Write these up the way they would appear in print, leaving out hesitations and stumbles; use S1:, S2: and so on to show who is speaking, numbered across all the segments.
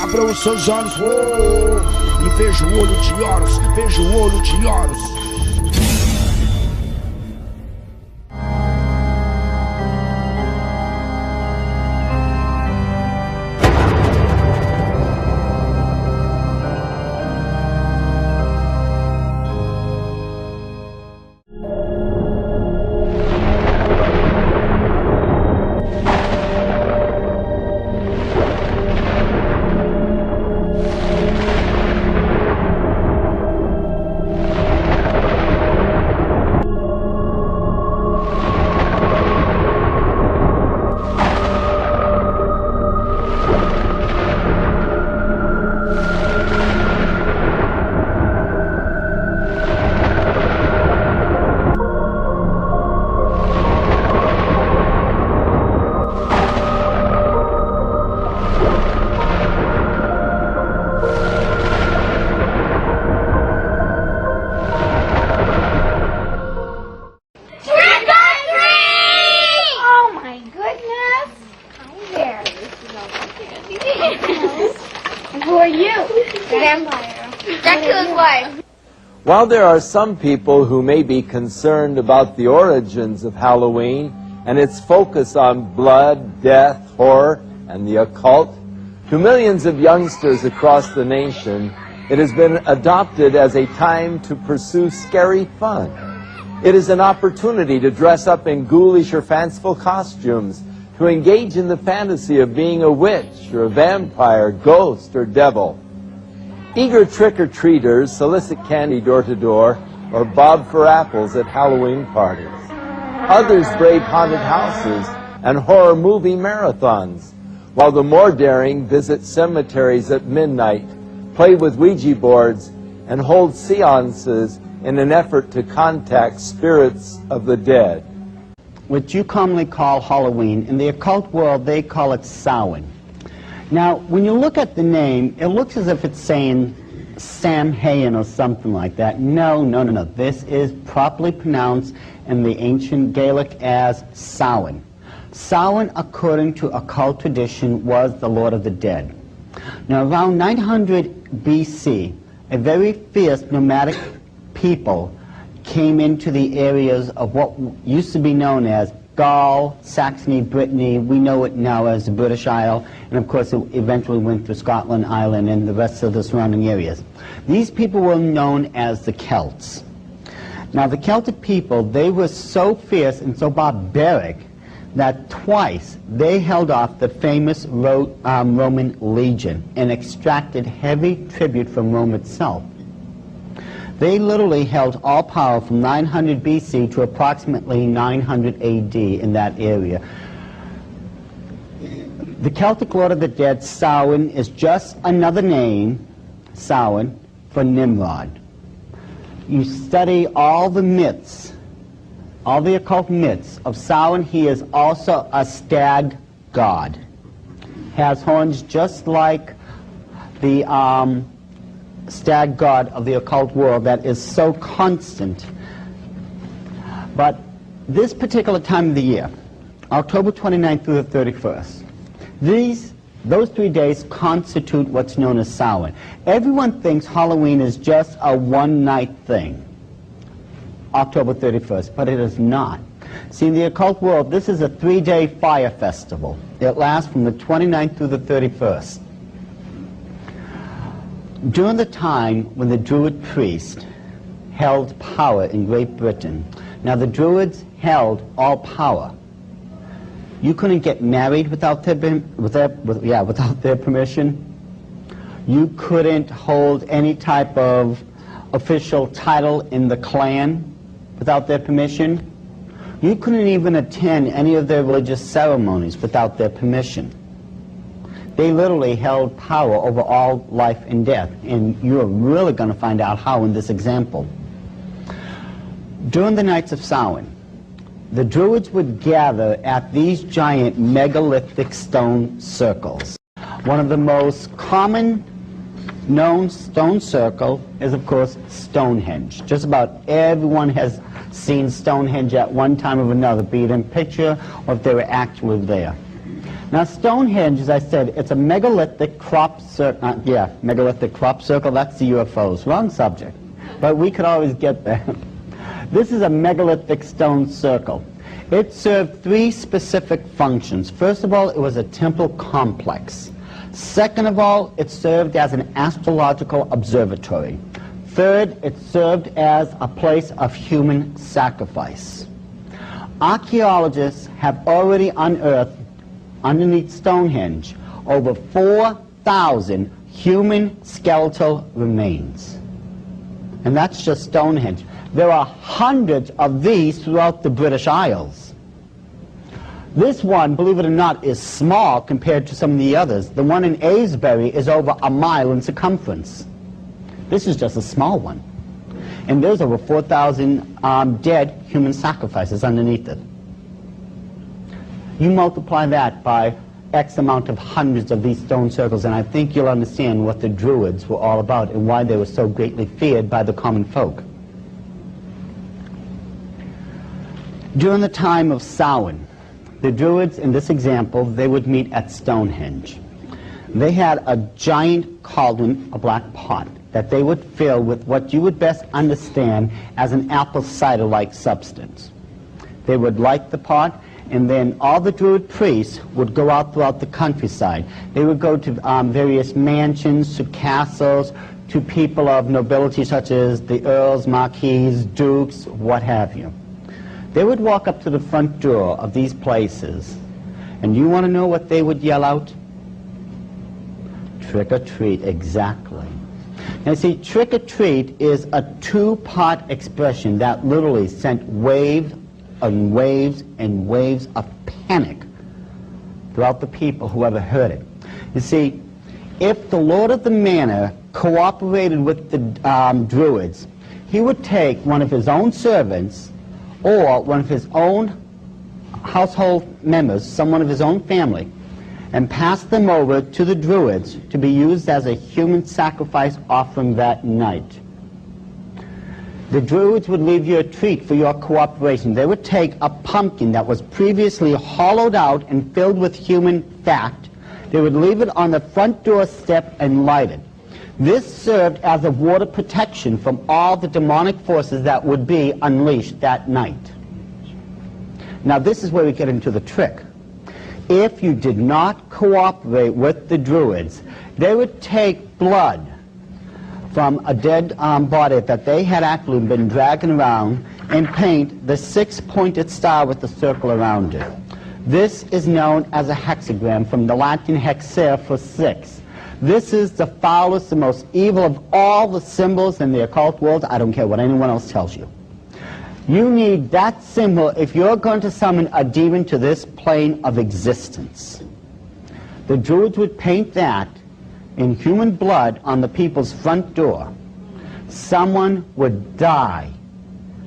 S1: Abra os seus olhos, e veja o olho de Horus, veja o olho de Horus.
S2: Who are you? Vampire. Dracula's wife.
S3: While there are some people who may be concerned about the origins of Halloween and its focus on blood, death, horror, and the occult, to millions of youngsters across the nation, it has been adopted as a time to pursue scary fun. It is an opportunity to dress up in ghoulish or fanciful costumes, to engage in the fantasy of being a witch or a vampire, ghost or devil. Eager trick-or-treaters solicit candy door to door or bob for apples at Halloween parties. Others brave haunted houses and horror movie marathons, while the more daring visit cemeteries at midnight, play with Ouija boards, and hold seances in an effort to contact spirits of the dead.
S4: What you commonly call Halloween, in the occult world they call it Samhain. Now, when you look at the name, it looks as if it's saying Samhain or something like that. No. This is properly pronounced in the ancient Gaelic as Samhain. Samhain, according to occult tradition, was the Lord of the Dead. Now, around 900 BC, a very fierce nomadic people came into the areas of what used to be known as Gaul, Saxony, Brittany. We know it now as the British Isle, and of course it eventually went to Scotland, Ireland, and the rest of the surrounding areas. These people were known as the Celts. Now, the Celtic people, they were so fierce and so barbaric that twice they held off the famous Roman legion and extracted heavy tribute from Rome itself. They literally held all power from 900 BC to approximately 900 AD in that area. The Celtic Lord of the Dead, Samhain, is just another name, Samhain, for Nimrod. You study all the myths, all the occult myths of Samhain. He is also a stag god. Has horns just like the stag god of the occult world that is so constant. But this particular time of the year, October 29th through the 31st, those 3 days constitute what's known as Samhain. Everyone thinks Halloween is just a one-night thing, October 31st, but it is not. See, in the occult world, this is a 3-day fire festival. It lasts from the 29th through the 31st. During the time when the Druid priest held power in Great Britain, now the Druids held all power. You couldn't get married without their permission. You couldn't hold any type of official title in the clan without their permission. You couldn't even attend any of their religious ceremonies without their permission. They literally held power over all life and death, and you're really going to find out how in this example. During the nights of Samhain, the Druids would gather at these giant megalithic stone circles. One of the most common known stone circle is, of course, Stonehenge. Just about everyone has seen Stonehenge at one time or another, be it in picture or if they were actually there. Now Stonehenge, as I said, it's a megalithic crop circle. Megalithic crop circle, that's the UFOs. Wrong subject. But we could always get there. This is a megalithic stone circle. It served three specific functions. First of all, it was a temple complex. Second of all, it served as an astrological observatory. Third, it served as a place of human sacrifice. Archaeologists have already unearthed, underneath Stonehenge, over 4,000 human skeletal remains. And that's just Stonehenge. There are hundreds of these throughout the British Isles. This one, believe it or not, is small compared to some of the others. The one in Avebury is over a mile in circumference. This is just a small one. And there's over 4,000 dead human sacrifices underneath it. You multiply that by X amount of hundreds of these stone circles, and I think you'll understand what the Druids were all about and why they were so greatly feared by the common folk. During the time of Samhain, the Druids, in this example, they would meet at Stonehenge. They had a giant cauldron, a black pot, that they would fill with what you would best understand as an apple cider-like substance. They would light the pot, and then all the Druid priests would go out throughout the countryside. They would go to various mansions, to castles, to people of nobility such as the earls, marquises, dukes, what have you. They would walk up to the front door of these places, and you want to know what they would yell out? Trick or treat, exactly. Now see, trick or treat is a two-part expression that literally sent waves and waves and waves of panic throughout the people who ever heard it. You see, if the Lord of the Manor cooperated with the Druids, he would take one of his own servants or one of his own household members, someone of his own family, and pass them over to the Druids to be used as a human sacrifice offering that night. The Druids would leave you a treat for your cooperation. They would take a pumpkin that was previously hollowed out and filled with human fat. They would leave it on the front doorstep and light it. This served as a water protection from all the demonic forces that would be unleashed that night. Now this is where we get into the trick. If you did not cooperate with the Druids, they would take blood from a dead body that they had actually been dragging around and paint the six-pointed star with the circle around it. This is known as a hexagram, from the Latin hexer for six. This is the foulest, the most evil of all the symbols in the occult world. I don't care what anyone else tells you. You need that symbol if you're going to summon a demon to this plane of existence. The Druids would paint that in human blood on the people's front door. Someone would die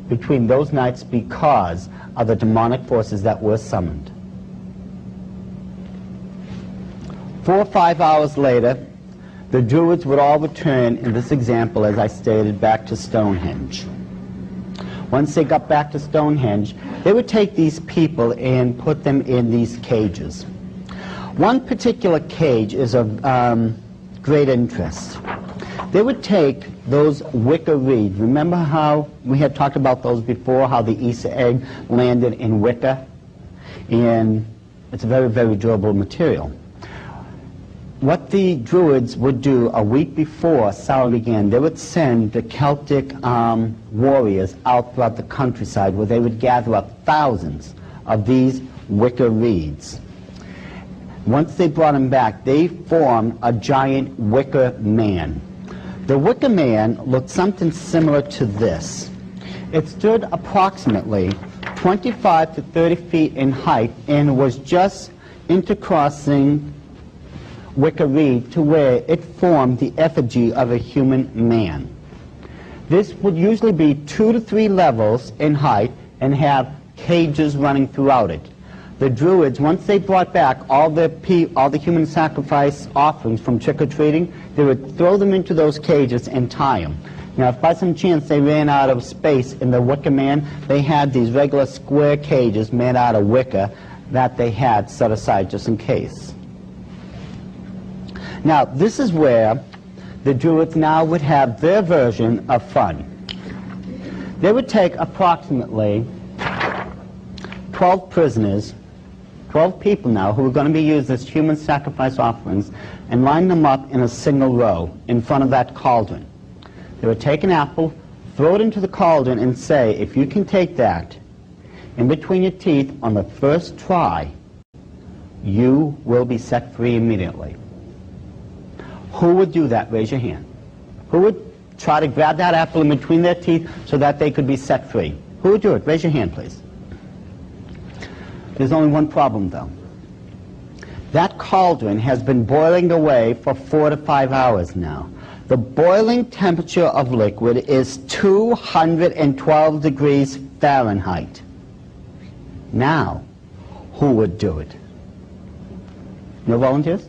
S4: between those nights because of the demonic forces that were summoned. 4 or 5 hours later, the Druids would all return, in this example, as I stated, back to Stonehenge. Once they got back to Stonehenge, they would take these people and put them in these cages. One particular cage is of great interest. They would take those wicker reeds. Remember how we had talked about those before, how the Easter egg landed in wicker? And it's a very, very durable material. What the Druids would do a week before Samhain began, they would send the Celtic warriors out throughout the countryside where they would gather up thousands of these wicker reeds. Once they brought them back, they formed a giant wicker man. The wicker man looked something similar to this. It stood approximately 25 to 30 feet in height and was just intercrossing wicker reed to where it formed the effigy of a human man. This would usually be 2 to 3 levels in height and have cages running throughout it. The Druids, once they brought back all the human sacrifice offerings from trick-or-treating, they would throw them into those cages and tie them. Now, if by some chance they ran out of space in the wicker man, they had these regular square cages made out of wicker that they had set aside just in case. Now, this is where the Druids now would have their version of fun. They would take approximately 12 prisoners, 12 people now, who were going to be used as human sacrifice offerings, and line them up in a single row in front of that cauldron. They would take an apple, throw it into the cauldron, and say, if you can take that in between your teeth on the first try, you will be set free immediately. Who would do that? Raise your hand. Who would try to grab that apple in between their teeth so that they could be set free? Who would do it? Raise your hand, please. There's only one problem, though. That cauldron has been boiling away for 4 to 5 hours now. The boiling temperature of liquid is 212 degrees Fahrenheit. Now, who would do it? No volunteers?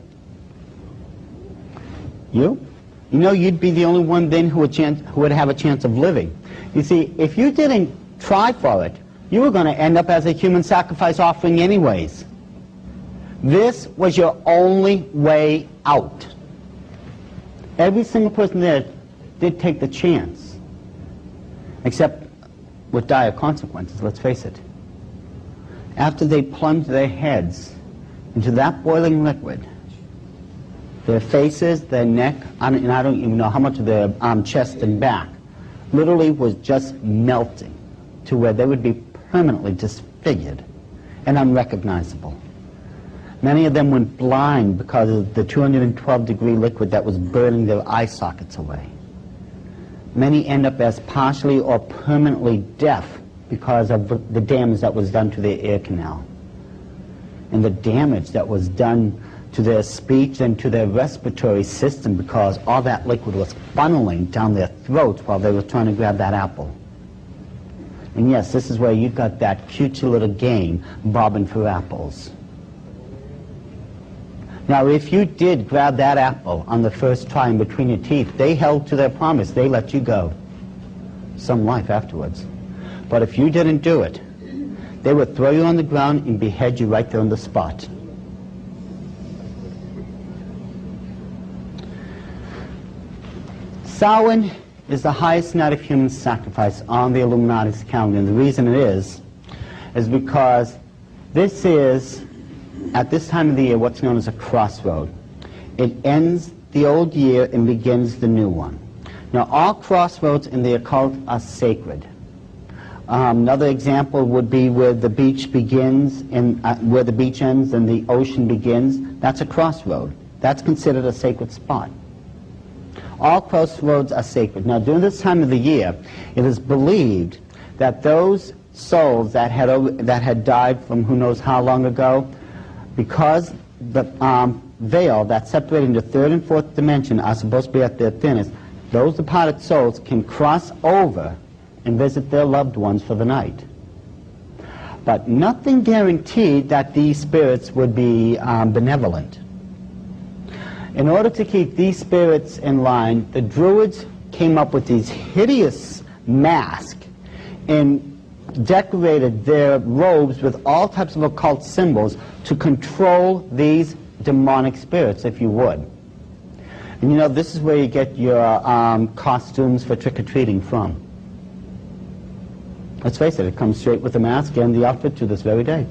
S4: You? You know, you'd be the only one then who would have a chance of living. You see, if you didn't try for it, you were going to end up as a human sacrifice offering anyways. This was your only way out. Every single person there did take the chance, except with dire consequences, let's face it. After they plunged their heads into that boiling liquid, their faces, their neck, and I don't even know how much of their chest and back, literally was just melting to where they would be permanently disfigured and unrecognizable. Many of them went blind because of the 212-degree liquid that was burning their eye sockets away. Many end up as partially or permanently deaf because of the damage that was done to their ear canal and the damage that was done to their speech and to their respiratory system because all that liquid was funneling down their throats while they were trying to grab that apple. And yes, this is where you got that cute little game, bobbing for apples. Now, if you did grab that apple on the first try in between your teeth, they held to their promise. They let you go. Some life afterwards. But if you didn't do it, they would throw you on the ground and behead you right there on the spot. Samhain is the highest night of human sacrifice on the Illuminati's calendar. And the reason it is because this is, at this time of the year, what's known as a crossroad. It ends the old year and begins the new one. Now, all crossroads in the occult are sacred. Another example would be where the beach begins and where the beach ends and the ocean begins. That's a crossroad. That's considered a sacred spot. All crossroads are sacred. Now, during this time of the year, it is believed that those souls that had died from who knows how long ago, because the veil that's separating the third and fourth dimension are supposed to be at their thinnest, those departed souls can cross over and visit their loved ones for the night. But nothing guaranteed that these spirits would be benevolent. In order to keep these spirits in line, the Druids came up with these hideous masks and decorated their robes with all types of occult symbols to control these demonic spirits, if you would. And you know, this is where you get your costumes for trick-or-treating from. Let's face it, it comes straight with the mask and the outfit to this very day.